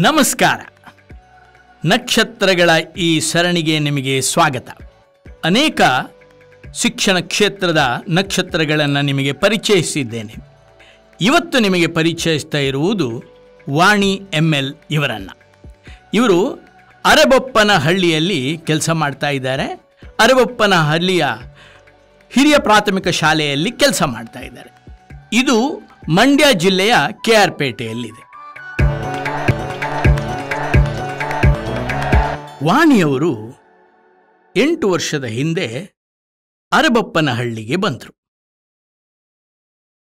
ನಮಸ್ಕಾರ. ನಕ್ಷತ್ರಗಳ ಈ ಸರಣಿಗೆ ನಿಮಗೆ ಸ್ವಾಗತ. ಅನೇಕ ಶಿಕ್ಷಣ ಕ್ಷೇತ್ರದ ನಕ್ಷತ್ರಗಳನ್ನು ನಿಮಗೆ ಪರಿಚಯಿಸಿದ್ದೇನೆ. ಇವತ್ತು ನಿಮಗೆ ಪರಿಚಯಿಸ್ತಾ ಇರುವುದು ವಾಣಿ ML ಇವರನ್ನು. ಇವರು ಅರಬೊಪ್ಪನಹಳ್ಳಿಯಲ್ಲಿ ಕೆಲಸ ಮಾಡ್ತಾ ಇದ್ದಾರೆ. ಅರಬೊಪ್ಪನಹಳ್ಳಿಯ ಹಿರಿಯ ಪ್ರಾಥಮಿಕ ಶಾಲೆಯಲ್ಲಿ ಕೆಲಸ ಮಾಡ್ತಾ ಇದ್ದಾರೆ. ಇದು ಮಂಡ್ಯ ಜಿಲ್ಲೆಯ KR ಪೇಟೆಯಲ್ಲಿದೆ. ವಾಣಿಯವರು 8 ವರ್ಷದ ಹಿಂದೆ ಅರಬೊಪ್ಪನಹಳ್ಳಿಗೆ ಬಂದರು.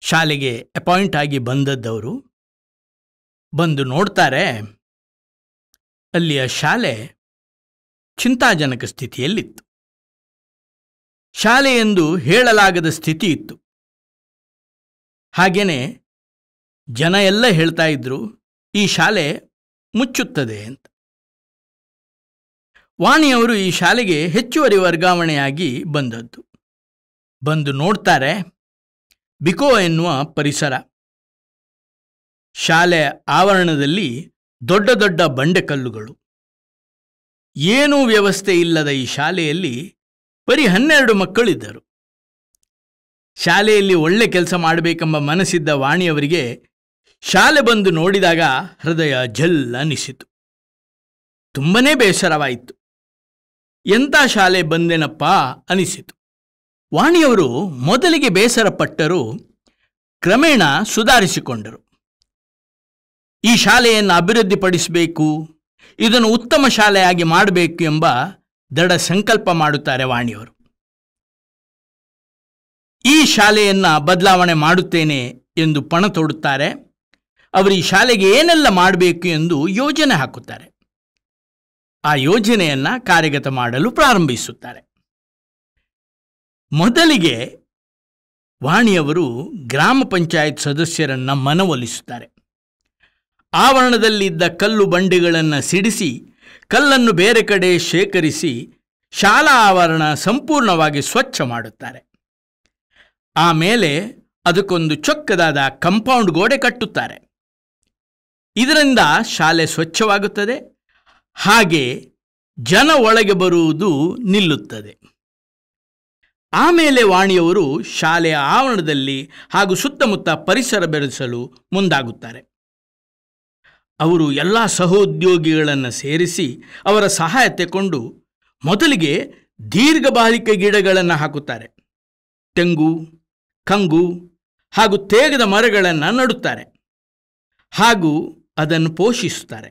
ಶಾಲೆಗೆ ಅಪಾಯಿಂಟ್ ಆಗಿ ಬಂದದ್ದವರು ಬಂದು ನೋಡ್ತಾರೆ, ಅಲ್ಲಿಯ ಶಾಲೆ ಚಿಂತಾಜನಕ ಸ್ಥಿತಿಯಲ್ಲಿತ್ತು. ಶಾಲೆ ಎಂದು ಹೇಳಲಾಗದ ಸ್ಥಿತಿ ಇತ್ತು. ಹಾಗೇನೆ ಜನ ಎಲ್ಲ ಹೇಳ್ತಾ ಇದ್ರು, ಈ ಶಾಲೆ ಮುಚ್ಚುತ್ತದೆ ಅಂತ. ವಾಣಿಯವರು ಈ ಶಾಲೆಗೆ ಹೆಚ್ಚುವರಿ ವರ್ಗಾವಣೆಯಾಗಿ ಬಂದದ್ದು. ಬಂದು ನೋಡ್ತಾರೆ, ಬಿಕೋ ಎನ್ನುವ ಪರಿಸರ. ಶಾಲೆ ಆವರಣದಲ್ಲಿ ದೊಡ್ಡ ದೊಡ್ಡ ಬಂಡೆಕಲ್ಲುಗಳು. ಏನೂ ವ್ಯವಸ್ಥೆ ಇಲ್ಲದ ಈ ಶಾಲೆಯಲ್ಲಿ ಬರೀ 12 ಮಕ್ಕಳಿದ್ದರು. ಶಾಲೆಯಲ್ಲಿ ಒಳ್ಳೆ ಕೆಲಸ ಮಾಡಬೇಕೆಂಬ ಮನಸ್ಸಿದ್ದ ವಾಣಿಯವರಿಗೆ ಶಾಲೆ ಬಂದು ನೋಡಿದಾಗ ಹೃದಯ ಜಲ್ ಅನ್ನಿಸಿತು. ತುಂಬನೇ ಬೇಸರವಾಯಿತು. ಎಂಥ ಶಾಲೆ ಬಂದೆನಪ್ಪ ಅನಿಸಿತು. ವಾಣಿಯವರು ಮೊದಲಿಗೆ ಬೇಸರಪಟ್ಟರೂ ಕ್ರಮೇಣ ಸುಧಾರಿಸಿಕೊಂಡರು. ಈ ಶಾಲೆಯನ್ನು ಅಭಿವೃದ್ಧಿಪಡಿಸಬೇಕು, ಇದನ್ನು ಉತ್ತಮ ಶಾಲೆಯಾಗಿ ಮಾಡಬೇಕು ಎಂಬ ದೃಢ ಸಂಕಲ್ಪ ಮಾಡುತ್ತಾರೆ ವಾಣಿಯವರು. ಈ ಶಾಲೆಯನ್ನು ಬದಲಾವಣೆ ಮಾಡುತ್ತೇನೆ ಎಂದು ಪಣ ತೊಡುತ್ತಾರೆ. ಅವರು ಈ ಶಾಲೆಗೆ ಏನೆಲ್ಲ ಮಾಡಬೇಕು ಎಂದು ಯೋಜನೆ ಹಾಕುತ್ತಾರೆ. ಆ ಯೋಜನೆಯನ್ನು ಕಾರ್ಯಗತ ಮಾಡಲು ಪ್ರಾರಂಭಿಸುತ್ತಾರೆ. ಮೊದಲಿಗೆ ವಾಣಿಯವರು ಗ್ರಾಮ ಪಂಚಾಯತ್ ಸದಸ್ಯರನ್ನು ಮನವೊಲಿಸುತ್ತಾರೆ. ಆವರಣದಲ್ಲಿದ್ದ ಕಲ್ಲು ಬಂಡೆಗಳನ್ನು ಸಿಡಿಸಿ ಕಲ್ಲನ್ನು ಬೇರೆ ಕಡೆ ಶೇಖರಿಸಿ ಶಾಲಾ ಆವರಣ ಸಂಪೂರ್ಣವಾಗಿ ಸ್ವಚ್ಛ ಮಾಡುತ್ತಾರೆ. ಆಮೇಲೆ ಅದಕ್ಕೊಂದು ಚೊಕ್ಕದಾದ ಕಾಂಪೌಂಡ್ ಗೋಡೆ ಕಟ್ಟುತ್ತಾರೆ. ಇದರಿಂದ ಶಾಲೆ ಸ್ವಚ್ಛವಾಗುತ್ತದೆ. ಹಾಗೆ ಜನ ಒಳಗೆ ಬರುವುದು ನಿಲ್ಲುತ್ತದೆ. ಆಮೇಲೆ ವಾಣಿಯವರು ಶಾಲೆಯ ಆವರಣದಲ್ಲಿ ಹಾಗೂ ಸುತ್ತಮುತ್ತ ಪರಿಸರ ಬೆಳೆಸಲು ಮುಂದಾಗುತ್ತಾರೆ. ಅವರು ಎಲ್ಲ ಸಹೋದ್ಯೋಗಿಗಳನ್ನು ಸೇರಿಸಿ ಅವರ ಸಹಾಯ ತೆಗೆದುಕೊಂಡು ಮೊದಲಿಗೆ ದೀರ್ಘಕಾಲಿಕ ಗಿಡಗಳನ್ನು ಹಾಕುತ್ತಾರೆ. ತೆಂಗು, ಕಂಗು ಹಾಗೂ ತೇಗದ ಮರಗಳನ್ನು ನಡುತ್ತಾರೆ ಹಾಗೂ ಅದನ್ನು ಪೋಷಿಸುತ್ತಾರೆ.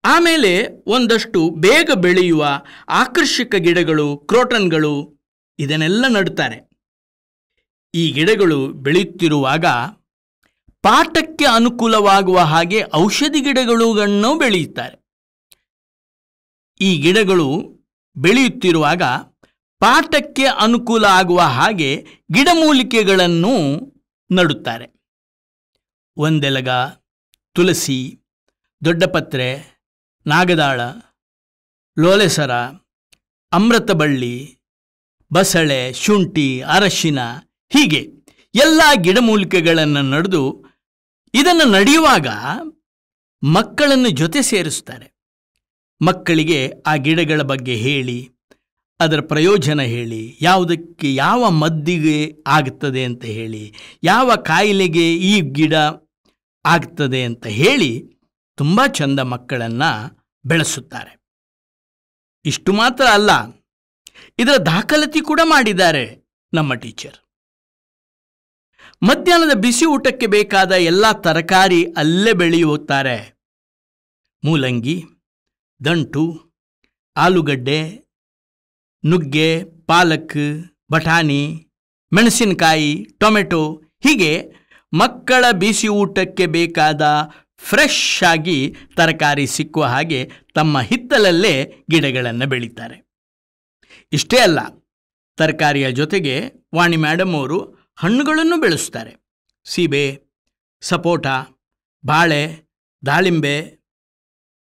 ಆಮೇಲೆ ಒಂದಷ್ಟು ಬೇಗ ಬೆಳೆಯುವ ಆಕರ್ಷಕ ಗಿಡಗಳು, ಕ್ರೋಟನ್ಗಳು ಇದನ್ನೆಲ್ಲ ನಡುತ್ತಾರೆ. ಈ ಗಿಡಗಳು ಬೆಳೆಯುತ್ತಿರುವಾಗ ಪಾಠಕ್ಕೆ ಅನುಕೂಲವಾಗುವ ಹಾಗೆ ಔಷಧಿ ಗಿಡಗಳನ್ನು ಬೆಳೆಯುತ್ತಾರೆ. ಈ ಗಿಡಗಳು ಬೆಳೆಯುತ್ತಿರುವಾಗ ಪಾಠಕ್ಕೆ ಅನುಕೂಲ ಆಗುವ ಹಾಗೆ ಗಿಡಮೂಲಿಕೆಗಳನ್ನು ನಡುತ್ತಾರೆ. ಒಂದೆಲಗ, ತುಳಸಿ, ದೊಡ್ಡಪತ್ರೆ, ನಾಗದಾಳ, ಲೋಳೆಸರ, ಅಮೃತಬಳ್ಳಿ, ಬಸಳೆ, ಶುಂಠಿ, ಅರಶಿನ ಹೀಗೆ ಎಲ್ಲ ಗಿಡಮೂಲಿಕೆಗಳನ್ನು ನಡೆದು ಇದನ್ನು ನಡೆಯುವಾಗ ಮಕ್ಕಳನ್ನು ಜೊತೆ ಸೇರಿಸ್ತಾರೆ. ಮಕ್ಕಳಿಗೆ ಆ ಗಿಡಗಳ ಬಗ್ಗೆ ಹೇಳಿ, ಅದರ ಪ್ರಯೋಜನ ಹೇಳಿ, ಯಾವುದಕ್ಕೆ ಯಾವ ಮದ್ದಿಗೆ ಆಗುತ್ತದೆ ಅಂತ ಹೇಳಿ, ಯಾವ ಕಾಯಿಲೆಗೆ ಈ ಗಿಡ ಆಗ್ತದೆ ಅಂತ ಹೇಳಿ ತುಂಬ ಚಂದ ಮಕ್ಕಳನ್ನು ಬೆಳೆಸುತ್ತಾರೆ. ಇಷ್ಟು ಮಾತ್ರ ಅಲ್ಲ, ಇದರ ದಾಖಲಾತಿ ಕೂಡ ಮಾಡಿದ್ದಾರೆ ನಮ್ಮ ಟೀಚರ್. ಮಧ್ಯಾಹ್ನದ ಬಿಸಿ ಊಟಕ್ಕೆ ಬೇಕಾದ ಎಲ್ಲ ತರಕಾರಿ ಅಲ್ಲೇ ಬೆಳೆಯುತ್ತಾರೆ. ಮೂಲಂಗಿ, ದಂಟು, ಆಲೂಗಡ್ಡೆ, ನುಗ್ಗೆ, ಪಾಲಕ್, ಬಟಾಣಿ, ಮೆಣಸಿನಕಾಯಿ, ಟೊಮೆಟೊ ಹೀಗೆ ಮಕ್ಕಳ ಬಿಸಿ ಊಟಕ್ಕೆ ಬೇಕಾದ ಫ್ರೆಶ್ ಆಗಿ ತರಕಾರಿ ಸಿಕ್ಕುವ ಹಾಗೆ ತಮ್ಮ ಹಿತ್ತಲಲ್ಲೇ ಗಿಡಗಳನ್ನು ಬೆಳೀತಾರೆ. ಇಷ್ಟೇ ಅಲ್ಲ, ತರಕಾರಿಯ ಜೊತೆಗೆ ವಾಣಿ ಮೇಡಮ್ ಅವರು ಹಣ್ಣುಗಳನ್ನು ಬೆಳೆಸ್ತಾರೆ. ಸೀಬೆ, ಸಪೋಟ, ಬಾಳೆ, ದಾಳಿಂಬೆ,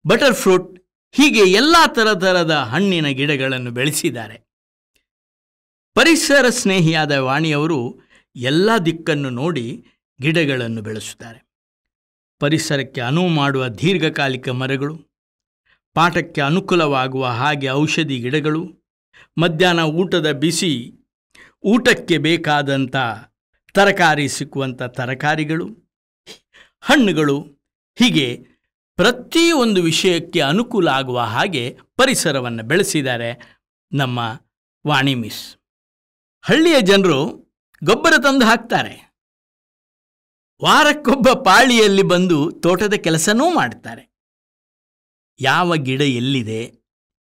ಬಟರ್ ಫ್ರೂಟ್ ಹೀಗೆ ಎಲ್ಲ ಥರದ ಹಣ್ಣಿನ ಗಿಡಗಳನ್ನು ಬೆಳೆಸಿದ್ದಾರೆ. ಪರಿಸರ ಸ್ನೇಹಿಯಾದ ವಾಣಿಯವರು ಎಲ್ಲ ದಿಕ್ಕನ್ನು ನೋಡಿ ಗಿಡಗಳನ್ನು ಬೆಳೆಸುತ್ತಾರೆ. ಪರಿಸರಕ್ಕೆ ಅನುವು ಮಾಡುವ ದೀರ್ಘಕಾಲಿಕ ಮರಗಳು, ಪಾಠಕ್ಕೆ ಅನುಕೂಲವಾಗುವ ಹಾಗೆ ಔಷಧಿ ಗಿಡಗಳು, ಮಧ್ಯಾಹ್ನ ಊಟದ ಬಿಸಿ ಊಟಕ್ಕೆ ಬೇಕಾದಂಥ ತರಕಾರಿ ಸಿಕ್ಕುವಂಥ ತರಕಾರಿಗಳು, ಹಣ್ಣುಗಳು, ಹೀಗೆ ಪ್ರತಿಯೊಂದು ವಿಷಯಕ್ಕೆ ಅನುಕೂಲ ಆಗುವ ಹಾಗೆ ಪರಿಸರವನ್ನು ಬೆಳೆಸಿದ್ದಾರೆ ನಮ್ಮ ವಾಣಿ ಮಿಸ್. ಹಳ್ಳಿಯ ಜನರು ಗೊಬ್ಬರ ತಂದು ಹಾಕ್ತಾರೆ, ವಾರಕ್ಕೊಬ್ಬ ಪಾಳಿಯಲ್ಲಿ ಬಂದು ತೋಟದ ಕೆಲಸನೂ ಮಾಡ್ತಾರೆ. ಯಾವ ಗಿಡ ಎಲ್ಲಿದೆ,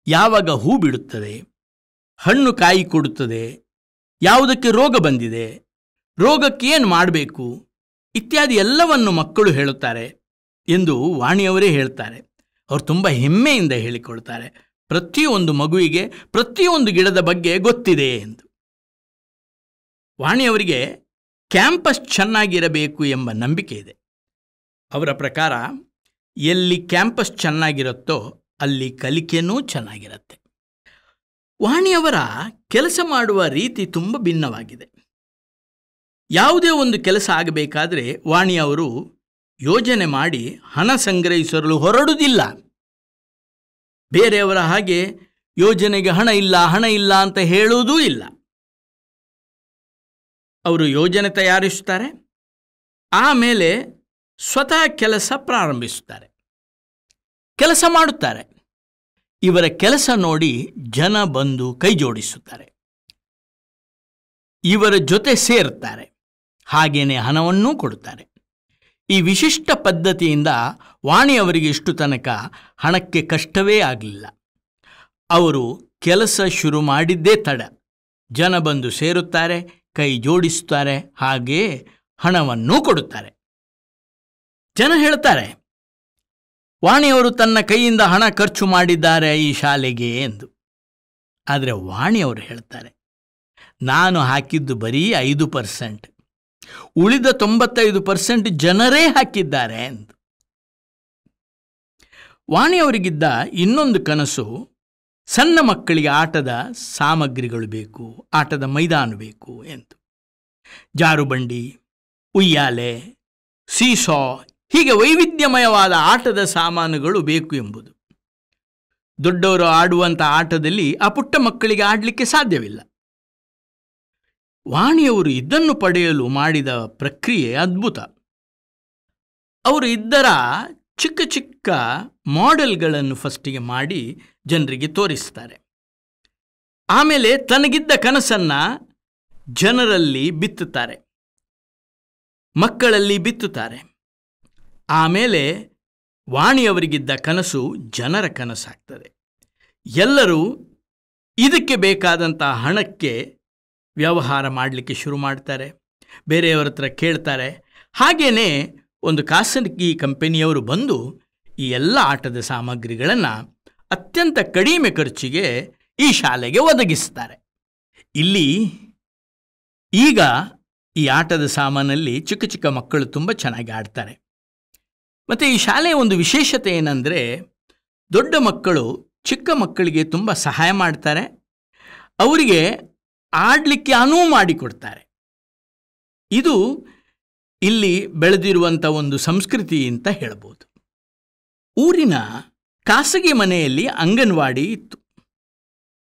ಯಾವಾಗ ಹೂ ಬಿಡುತ್ತದೆ, ಹಣ್ಣು ಕಾಯಿ ಕೊಡುತ್ತದೆ, ಯಾವುದಕ್ಕೆ ರೋಗ ಬಂದಿದೆ, ರೋಗಕ್ಕೆ ಏನು ಮಾಡಬೇಕು ಇತ್ಯಾದಿ ಎಲ್ಲವನ್ನು ಮಕ್ಕಳು ಹೇಳುತ್ತಾರೆ ಎಂದು ವಾಣಿಯವರೇ ಹೇಳ್ತಾರೆ. ಅವರು ತುಂಬ ಹೆಮ್ಮೆಯಿಂದ ಹೇಳಿಕೊಳ್ತಾರೆ, ಪ್ರತಿಯೊಂದು ಮಗುವಿಗೆ ಪ್ರತಿಯೊಂದು ಗಿಡದ ಬಗ್ಗೆ ಗೊತ್ತಿದೆ ಎಂದು. ವಾಣಿಯವರಿಗೆ ಕ್ಯಾಂಪಸ್ ಚೆನ್ನಾಗಿರಬೇಕು ಎಂಬ ನಂಬಿಕೆ ಇದೆ. ಅವರ ಪ್ರಕಾರ ಎಲ್ಲಿ ಕ್ಯಾಂಪಸ್ ಚೆನ್ನಾಗಿರುತ್ತೋ ಅಲ್ಲಿ ಕಲಿಕೆಯೂ ಚೆನ್ನಾಗಿರುತ್ತೆ. ವಾಣಿಯವರ ಕೆಲಸ ಮಾಡುವ ರೀತಿ ತುಂಬ ಭಿನ್ನವಾಗಿದೆ. ಯಾವುದೇ ಒಂದು ಕೆಲಸ ಆಗಬೇಕಾದ್ರೆ ವಾಣಿಯವರು ಯೋಜನೆ ಮಾಡಿ ಹಣ ಸಂಗ್ರಹಿಸಲು ಹೊರಡುವುದಿಲ್ಲ. ಬೇರೆಯವರ ಹಾಗೆ ಯೋಜನೆಗೆ ಹಣ ಇಲ್ಲ ಅಂತ ಹೇಳುವುದೂ ಇಲ್ಲ. ಅವರು ಯೋಜನೆ ತಯಾರಿಸುತ್ತಾರೆ, ಆಮೇಲೆ ಸ್ವತಃ ಕೆಲಸ ಪ್ರಾರಂಭಿಸುತ್ತಾರೆ, ಕೆಲಸ ಮಾಡುತ್ತಾರೆ. ಇವರ ಕೆಲಸ ನೋಡಿ ಜನ ಬಂದು ಕೈ ಜೋಡಿಸುತ್ತಾರೆ, ಇವರ ಜೊತೆ ಸೇರುತ್ತಾರೆ, ಹಾಗೇನೆ ಹಣವನ್ನೂ ಕೊಡುತ್ತಾರೆ. ಈ ವಿಶಿಷ್ಟ ಪದ್ಧತಿಯಿಂದ ವಾಣಿಯವರಿಗೆ ಇಷ್ಟು ತನಕ ಹಣಕ್ಕೆ ಕಷ್ಟವೇ ಆಗಲಿಲ್ಲ. ಅವರು ಕೆಲಸ ಶುರು ಮಾಡಿದ್ದೇ ತಡ, ಜನ ಬಂದು ಸೇರುತ್ತಾರೆ, ಕೈ ಜೋಡಿಸುತ್ತಾರೆ, ಹಾಗೆಯೇ ಹಣವನ್ನೂ ಕೊಡುತ್ತಾರೆ. ಜನ ಹೇಳ್ತಾರೆ, ವಾಣಿಯವರು ತನ್ನ ಕೈಯಿಂದ ಹಣ ಖರ್ಚು ಮಾಡಿದ್ದಾರೆ ಈ ಶಾಲೆಗೆ ಎಂದು. ಆದರೆ ವಾಣಿಯವರು ಹೇಳ್ತಾರೆ, ನಾನು ಹಾಕಿದ್ದು ಬರೀ 5%, ಉಳಿದ 95% ಜನರೇ ಹಾಕಿದ್ದಾರೆ ಎಂದು. ವಾಣಿಯವರಿಗಿದ್ದ ಇನ್ನೊಂದು ಕನಸು, ಸಣ್ಣ ಮಕ್ಕಳಿಗೆ ಆಟದ ಸಾಮಗ್ರಿಗಳು ಬೇಕು, ಆಟದ ಮೈದಾನ ಬೇಕು ಎಂದು. ಜಾರುಬಂಡಿ, ಉಯ್ಯಾಲೆ, ಸೀಸಾ, ಹೀಗೆ ವೈವಿಧ್ಯಮಯವಾದ ಆಟದ ಸಾಮಾನುಗಳು ಬೇಕು ಎಂಬುದು. ದೊಡ್ಡವರು ಆಡುವಂಥ ಆಟದಲ್ಲಿ ಆ ಪುಟ್ಟ ಮಕ್ಕಳಿಗೆ ಆಡಲಿಕ್ಕೆ ಸಾಧ್ಯವಿಲ್ಲ. ವಾಣಿಯವರು ಇದನ್ನು ಪಡೆಯಲು ಮಾಡಿದ ಪ್ರಕ್ರಿಯೆ ಅದ್ಭುತ. ಅವರು ಇದರ ಚಿಕ್ಕ ಚಿಕ್ಕ ಮಾಡೆಲ್ಗಳನ್ನು ಫಸ್ಟಿಗೆ ಮಾಡಿ ಜನರಿಗೆ ತೋರಿಸ್ತಾರೆ. ಆಮೇಲೆ ತನಗಿದ್ದ ಕನಸನ್ನು ಜನರಲ್ಲಿ ಬಿತ್ತುತ್ತಾರೆ, ಮಕ್ಕಳಲ್ಲಿ ಬಿತ್ತುತ್ತಾರೆ. ಆಮೇಲೆ ವಾಣಿಯವರಿಗಿದ್ದ ಕನಸು ಜನರ ಕನಸಾಗ್ತದೆ. ಎಲ್ಲರೂ ಇದಕ್ಕೆ ಬೇಕಾದಂಥ ಹಣಕ್ಕೆ ವ್ಯವಹಾರ ಮಾಡಲಿಕ್ಕೆ ಶುರು ಮಾಡ್ತಾರೆ, ಬೇರೆಯವರ ಹತ್ರ ಕೇಳ್ತಾರೆ. ಹಾಗೆಯೇ ಒಂದು ಖಾಸಗಿ ಕಂಪನಿಯವರು ಬಂದು ಈ ಎಲ್ಲ ಆಟದ ಸಾಮಗ್ರಿಗಳನ್ನು ಅತ್ಯಂತ ಕಡಿಮೆ ಖರ್ಚಿಗೆ ಈ ಶಾಲೆಗೆ ಒದಗಿಸ್ತಾರೆ. ಇಲ್ಲಿ ಈಗ ಈ ಆಟದ ಸಾಮಾನಲ್ಲಿ ಚಿಕ್ಕ ಚಿಕ್ಕ ಮಕ್ಕಳು ತುಂಬ ಚೆನ್ನಾಗಿ ಆಡ್ತಾರೆ. ಮತ್ತು ಈ ಶಾಲೆಯ ಒಂದು ವಿಶೇಷತೆ ಏನಂದರೆ, ದೊಡ್ಡ ಮಕ್ಕಳು ಚಿಕ್ಕ ಮಕ್ಕಳಿಗೆ ತುಂಬ ಸಹಾಯ ಮಾಡ್ತಾರೆ, ಅವರಿಗೆ ಆಡಲಿಕ್ಕೆ ಅನುವು ಮಾಡಿಕೊಡ್ತಾರೆ. ಇದು ಇಲ್ಲಿ ಬೆಳೆದಿರುವಂಥ ಒಂದು ಸಂಸ್ಕೃತಿ ಅಂತ ಹೇಳ್ಬೋದು. ಊರಿನ ಖಾಸಗಿ ಮನೆಯಲ್ಲಿ ಅಂಗನವಾಡಿ ಇತ್ತು.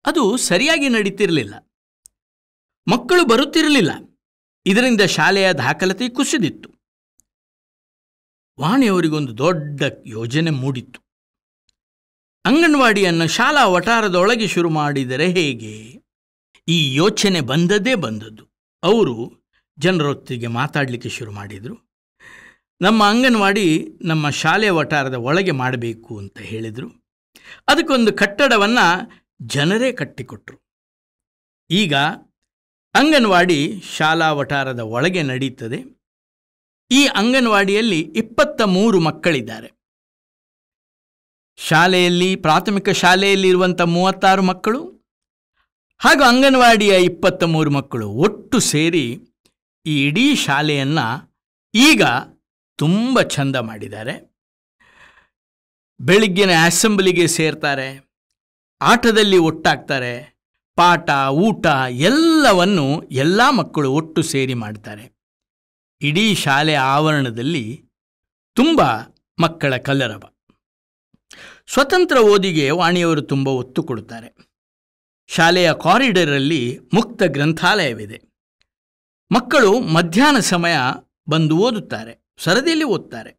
ಅದು ಸರಿಯಾಗಿ ನಡೀತಿರಲಿಲ್ಲ, ಮಕ್ಕಳು ಬರುತ್ತಿರಲಿಲ್ಲ. ಇದರಿಂದ ಶಾಲೆಯ ದಾಖಲಾತಿ ಕುಸಿದಿತ್ತು. ವಾಣಿಯವರಿಗೊಂದು ದೊಡ್ಡ ಯೋಜನೆ ಮೂಡಿತ್ತು. ಅಂಗನವಾಡಿಯನ್ನು ಶಾಲಾ ವಠಾರದೊಳಗೆ ಶುರು ಮಾಡಿದರೆ ಹೇಗೆ? ಈ ಯೋಚನೆ ಬಂದದ್ದು. ಅವರು ಜನರೊತ್ತಿಗೆ ಮಾತಾಡಲಿಕ್ಕೆ ಶುರು ಮಾಡಿದರು. ನಮ್ಮ ಅಂಗನವಾಡಿ ನಮ್ಮ ಶಾಲೆಯ ವಠಾರದ ಒಳಗೆ ಮಾಡಬೇಕು ಅಂತ ಹೇಳಿದರು. ಅದಕ್ಕೊಂದು ಕಟ್ಟಡವನ್ನು ಜನರೇ ಕಟ್ಟಿಕೊಟ್ರು. ಈಗ ಅಂಗನವಾಡಿ ಶಾಲಾ ವಠಾರದ ಒಳಗೆ ನಡೀತದೆ. ಈ ಅಂಗನವಾಡಿಯಲ್ಲಿ 23 ಮಕ್ಕಳಿದ್ದಾರೆ. ಶಾಲೆಯಲ್ಲಿ, ಪ್ರಾಥಮಿಕ ಶಾಲೆಯಲ್ಲಿ ಇರುವಂಥ 36 ಮಕ್ಕಳು ಹಾಗೂ ಅಂಗನವಾಡಿಯ 23 ಮಕ್ಕಳು ಒಟ್ಟು ಸೇರಿ ಈ ಇಡೀ ಶಾಲೆಯನ್ನು ಈಗ ತುಂಬ ಚಂದ ಮಾಡಿದ್ದಾರೆ. ಬೆಳಿಗ್ಗಿನ ಅಸೆಂಬ್ಲಿಗೆ ಸೇರ್ತಾರೆ, ಆಟದಲ್ಲಿ ಒಟ್ಟಾಗ್ತಾರೆ, ಪಾಠ ಊಟ ಎಲ್ಲವನ್ನು ಎಲ್ಲ ಮಕ್ಕಳು ಒಟ್ಟು ಸೇರಿ ಮಾಡ್ತಾರೆ. ಇಡೀ ಶಾಲೆ ಆವರಣದಲ್ಲಿ ತುಂಬ ಮಕ್ಕಳ ಕಲರವ. ಸ್ವತಂತ್ರ ಓದಿಗೆ ವಾಣಿಯವರು ತುಂಬ ಒತ್ತು ಕೊಡುತ್ತಾರೆ. ಶಾಲೆಯ ಕಾರಿಡಾರಲ್ಲಿ ಮುಕ್ತ ಗ್ರಂಥಾಲಯವಿದೆ. ಮಕ್ಕಳು ಮಧ್ಯಾಹ್ನ ಸಮಯ ಬಂದು ಓದುತ್ತಾರೆ, ಸರದಿಯಲ್ಲಿ ಓದ್ತಾರೆ.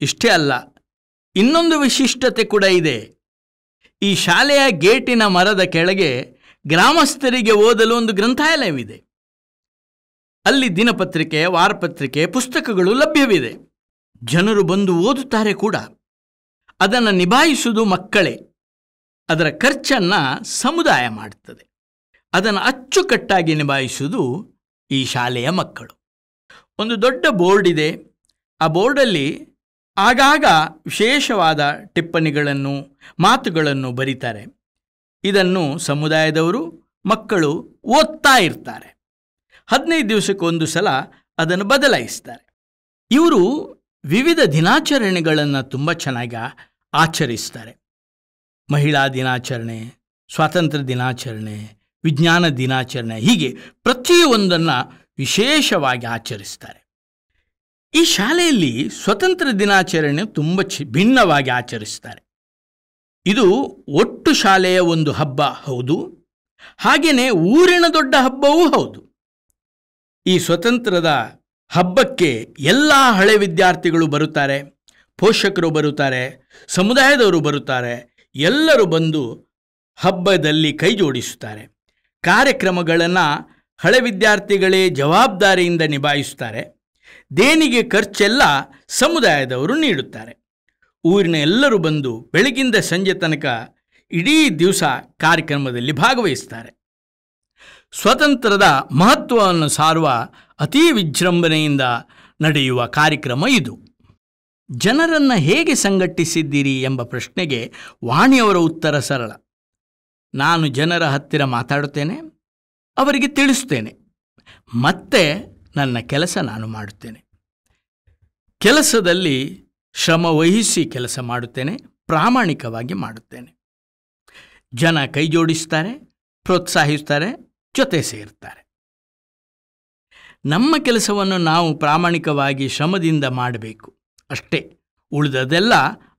ಇಷ್ಟೇ ಅಲ್ಲ, ಇನ್ನೊಂದು ವಿಶಿಷ್ಟತೆ ಕೂಡ ಇದೆ. ಈ ಶಾಲೆಯ ಗೇಟಿನ ಮರದ ಕೆಳಗೆ ಗ್ರಾಮಸ್ಥರಿಗೆ ಓದಲು ಒಂದು ಗ್ರಂಥಾಲಯವಿದೆ. ಅಲ್ಲಿ ದಿನಪತ್ರಿಕೆ, ವಾರಪತ್ರಿಕೆ, ಪುಸ್ತಕಗಳು ಲಭ್ಯವಿದೆ. ಜನರು ಬಂದು ಓದುತ್ತಾರೆ ಕೂಡ. ಅದನ್ನು ನಿಭಾಯಿಸುವುದು ಮಕ್ಕಳೇ. ಅದರ ಖರ್ಚನ್ನು ಸಮುದಾಯ ಮಾಡುತ್ತದೆ. ಅದನ್ನು ಅಚ್ಚುಕಟ್ಟಾಗಿ ನಿಭಾಯಿಸುವುದು ಈ ಶಾಲೆಯ ಮಕ್ಕಳು. ಒಂದು ದೊಡ್ಡ ಬೋರ್ಡ್ ಇದೆ. ಆ ಬೋರ್ಡಲ್ಲಿ ಆಗಾಗ ವಿಶೇಷವಾದ ಟಿಪ್ಪಣಿಗಳನ್ನು, ಮಾತುಗಳನ್ನು ಬರೀತಾರೆ. ಇದನ್ನು ಸಮುದಾಯದವರು, ಮಕ್ಕಳು ಓದ್ತಾ ಇರ್ತಾರೆ. 15 ದಿವಸಕ್ಕೊಂದು ಸಲ ಅದನ್ನು ಬದಲಾಯಿಸ್ತಾರೆ. ಇವರು ವಿವಿಧ ದಿನಾಚರಣೆಗಳನ್ನು ತುಂಬ ಚೆನ್ನಾಗಿ ಆಚರಿಸ್ತಾರೆ. ಮಹಿಳಾ ದಿನಾಚರಣೆ, ಸ್ವಾತಂತ್ರ್ಯ ದಿನಾಚರಣೆ, ವಿಜ್ಞಾನ ದಿನಾಚರಣೆ, ಹೀಗೆ ಪ್ರತಿಯೊಂದನ್ನು ವಿಶೇಷವಾಗಿ ಆಚರಿಸ್ತಾರೆ. ಈ ಶಾಲೆಯಲ್ಲಿ ಸ್ವತಂತ್ರ ದಿನಾಚರಣೆ ತುಂಬ ಭಿನ್ನವಾಗಿ ಆಚರಿಸ್ತಾರೆ. ಇದು ಒಟ್ಟು ಶಾಲೆಯ ಒಂದು ಹಬ್ಬ ಹೌದು, ಹಾಗೆಯೇ ಊರಿನ ದೊಡ್ಡ ಹಬ್ಬವೂ ಹೌದು. ಈ ಸ್ವತಂತ್ರದ ಹಬ್ಬಕ್ಕೆ ಎಲ್ಲ ಹಳೆ ವಿದ್ಯಾರ್ಥಿಗಳು ಬರುತ್ತಾರೆ, ಪೋಷಕರು ಬರುತ್ತಾರೆ, ಸಮುದಾಯದವರು ಬರುತ್ತಾರೆ. ಎಲ್ಲರೂ ಬಂದು ಹಬ್ಬದಲ್ಲಿ ಕೈ ಜೋಡಿಸುತ್ತಾರೆ. ಕಾರ್ಯಕ್ರಮಗಳನ್ನು ಹಳೆ ವಿದ್ಯಾರ್ಥಿಗಳೇ ಜವಾಬ್ದಾರಿಯಿಂದ ನಿಭಾಯಿಸುತ್ತಾರೆ. ದೇಣಿಗೆ ಖರ್ಚೆಲ್ಲ ಸಮುದಾಯದವರು ನೀಡುತ್ತಾರೆ. ಊರಿನ ಎಲ್ಲರೂ ಬಂದು ಬೆಳಗಿಂದ ಸಂಜೆ ತನಕ ಇಡೀ ದಿವಸ ಕಾರ್ಯಕ್ರಮದಲ್ಲಿ ಭಾಗವಹಿಸ್ತಾರೆ. ಸ್ವತಂತ್ರದ ಮಹತ್ವವನ್ನು ಸಾರುವ ಅತೀ ವಿಜೃಂಭಣೆಯಿಂದ ನಡೆಯುವ ಕಾರ್ಯಕ್ರಮ ಇದು. ಜನರನ್ನು ಹೇಗೆ ಸಂಘಟಿಸಿದ್ದೀರಿ ಎಂಬ ಪ್ರಶ್ನೆಗೆ ವಾಣಿಯವರ ಉತ್ತರ ಸರಳ. ನಾನು ಜನರ ಹತ್ತಿರ ಮಾತಾಡುತ್ತೇನೆ, ಅವರಿಗೆ ತಿಳಿಸ್ತೇನೆ, ಮತ್ತೆ ನನ್ನ ಕೆಲಸ ನಾನು ಮಾಡುತ್ತೇನೆ. ಕೆಲಸದಲ್ಲಿ ಶ್ರಮ ವಹಿಸಿ ಕೆಲಸ ಮಾಡುತ್ತೇನೆ, ಪ್ರಾಮಾಣಿಕವಾಗಿ ಮಾಡುತ್ತೇನೆ. ಜನ ಕೈ ಜೋಡಿಸ್ತಾರೆ, ಪ್ರೋತ್ಸಾಹಿಸ್ತಾರೆ, ಜೊತೆ ಸೇರ್ತಾರೆ. ನಮ್ಮ ಕೆಲಸವನ್ನು ನಾವು ಪ್ರಾಮಾಣಿಕವಾಗಿ ಶ್ರಮದಿಂದ ಮಾಡಬೇಕು ಅಷ್ಟೇ. ಉಳಿದದೆಲ್ಲ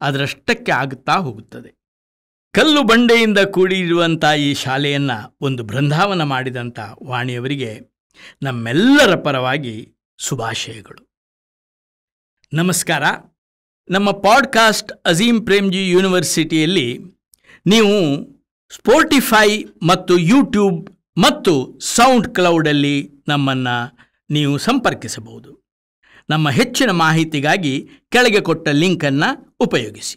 ಅದರಷ್ಟಕ್ಕೆ ಆಗುತ್ತಾ ಹೋಗುತ್ತದೆ. ಕಲ್ಲು ಬಂಡೆಯಿಂದ ಕೂಡಿರುವಂಥ ಈ ಶಾಲೆಯನ್ನು ಒಂದು ಬೃಂದಾವನ ಮಾಡಿದಂಥ ವಾಣಿಯವರಿಗೆ ನಮ್ಮೆಲ್ಲರ ಪರವಾಗಿ ಶುಭಾಶಯಗಳು. ನಮಸ್ಕಾರ. ನಮ್ಮ ಪಾಡ್ಕಾಸ್ಟ್ ಅಜೀಂ ಪ್ರೇಮ್ಜಿ ಯೂನಿವರ್ಸಿಟಿಯಲ್ಲಿ ನೀವು ಸ್ಪೋಟಿಫೈ ಮತ್ತು ಯೂಟ್ಯೂಬ್ ಮತ್ತು ಸೌಂಡ್ ಕ್ಲೌಡಲ್ಲಿ ನಮ್ಮನ್ನು ನೀವು ಸಂಪರ್ಕಿಸಬಹುದು. ನಮ್ಮ ಹೆಚ್ಚಿನ ಮಾಹಿತಿಗಾಗಿ ಕೆಳಗೆ ಕೊಟ್ಟ ಲಿಂಕನ್ನು ಉಪಯೋಗಿಸಿ.